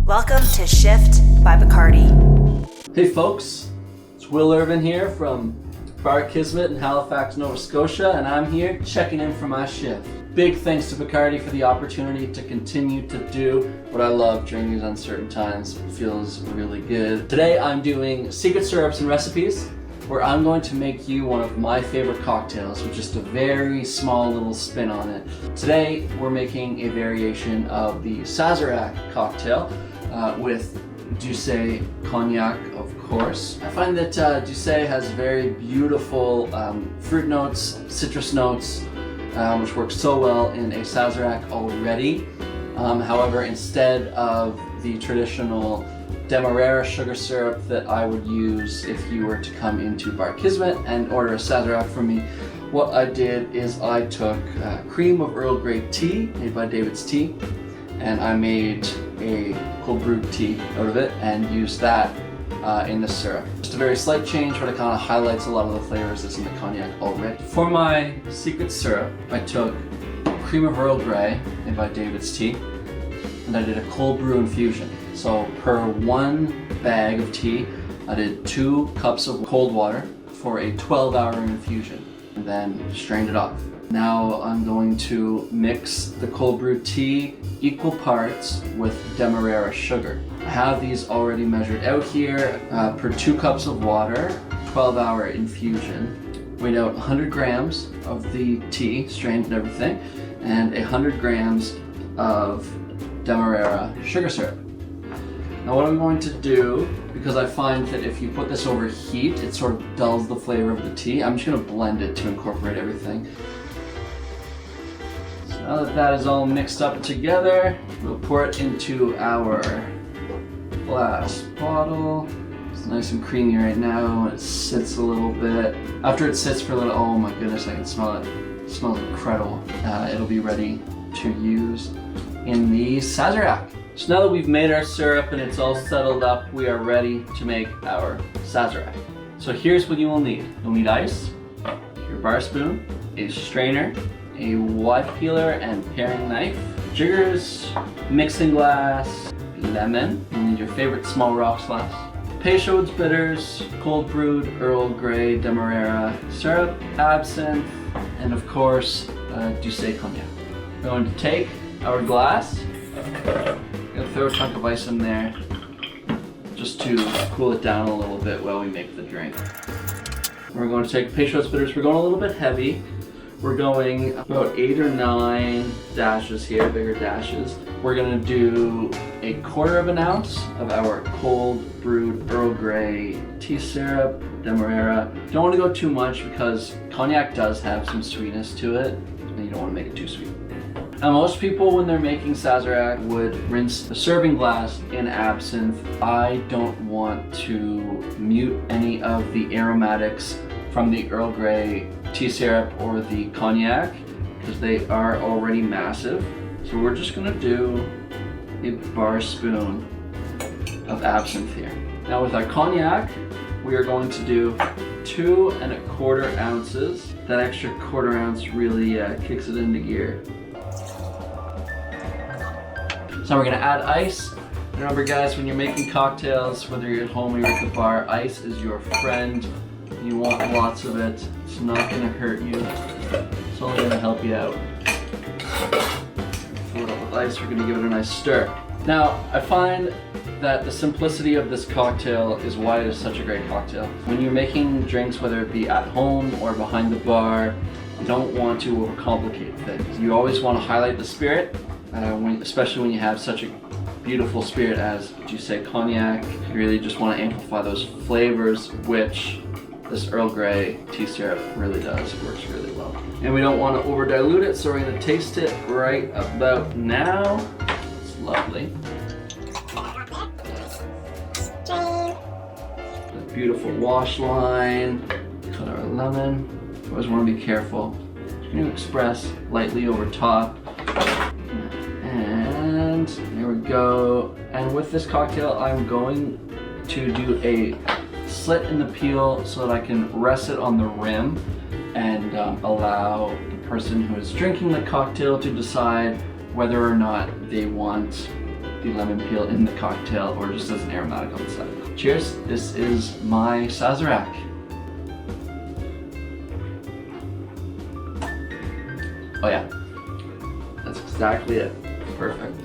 Welcome to Shift by Bacardi. Hey folks, it's Will Irvine here from Bar Kismet in Halifax, Nova Scotia, and I'm here checking in for my shift. Big thanks to Bacardi for the opportunity to continue to do what I love during these uncertain times. It feels really good. Today I'm doing secret syrups and recipes, where I'm going to make you one of my favorite cocktails with just a very small little spin on it. Today we're making a variation of the Sazerac cocktail with D'Usse Cognac, of course. I find that D'Usse has very beautiful fruit notes, citrus notes, which work so well in a Sazerac already. However, instead of the traditional Demerara sugar syrup that I would use if you were to come into Bar Kismet and order a Sazerac from me, what I did is I took cream of Earl Grey tea made by David's Tea, and I made a cold brewed tea out of it and used that in the syrup. Just a very slight change, but it kind of highlights a lot of the flavors that's in the cognac already. For my secret syrup, I took cream of Earl Grey made by David's Tea, and I did a cold brew infusion. So per one bag of tea, I did 2 cups of cold water for a 12-hour infusion, and then strained it off. Now I'm going to mix the cold brew tea equal parts with Demerara sugar. I have these already measured out here. Per 2 cups of water, 12-hour infusion, weighed out 100 grams of the tea, strained and everything, and 100 grams of Demerara sugar syrup. Now what I'm going to do, because I find that if you put this over heat, it sort of dulls the flavor of the tea, I'm just going to blend it to incorporate everything. So now that that is all mixed up together, we'll pour it into our glass bottle. It's nice and creamy right now. It sits a little bit. After it sits for a little, oh my goodness, I can smell it. It smells incredible. It'll be ready to use in the Sazerac. So now that we've made our syrup and it's all settled up, we are ready to make our Sazerac. So here's what you will need. You'll need ice, your bar spoon, a strainer, a wide peeler and paring knife, jiggers, mixing glass, lemon, you'll need your favorite small rocks glass, PEYCHAUD'S bitters, cold brewed Earl Grey Demerara syrup, absinthe, and of course, D'Usse Cognac. We're going to take our glass, I'm going to throw a chunk of ice in there just to cool it down a little bit while we make the drink. We're going to take PEYCHAUD'S bitters. We're going a little bit heavy. We're going about 8 or 9 dashes here, bigger dashes. We're going to do 1/4 ounce of our cold brewed Earl Grey tea syrup, Demerara. Don't want to go too much because cognac does have some sweetness to it, and you don't want to make it too sweet. Now most people, when they're making Sazerac, would rinse the serving glass in absinthe. I don't want to mute any of the aromatics from the Earl Grey tea syrup or the cognac because they are already massive. So we're just going to do a bar spoon of absinthe here. Now with our cognac, we are going to do 2 1/4 ounces. That extra 1/4 ounce really kicks it into gear. So we're going to add ice. Remember guys, when you're making cocktails, whether you're at home or you're at the bar, ice is your friend. You want lots of it. It's not going to hurt you. It's only going to help you out. Fill it up with ice. We're going to give it a nice stir. Now, I find that the simplicity of this cocktail is why it is such a great cocktail. When you're making drinks, whether it be at home or behind the bar, you don't want to overcomplicate things. You always want to highlight the spirit. Especially when you have such a beautiful spirit as D'Usse Cognac. You really just want to amplify those flavors, which this Earl Grey tea syrup really does. It works really well. And we don't want to over dilute it, so we're going to taste it right about now. It's lovely. A beautiful wash line. Cut our lemon. You always want to be careful. You're going to express lightly over top. And there we go. And with this cocktail, I'm going to do a slit in the peel so that I can rest it on the rim and allow the person who is drinking the cocktail to decide whether or not they want the lemon peel in the cocktail or just as an aromatic on the side. Cheers, this is my Sazerac. Oh yeah, that's exactly it. Perfect.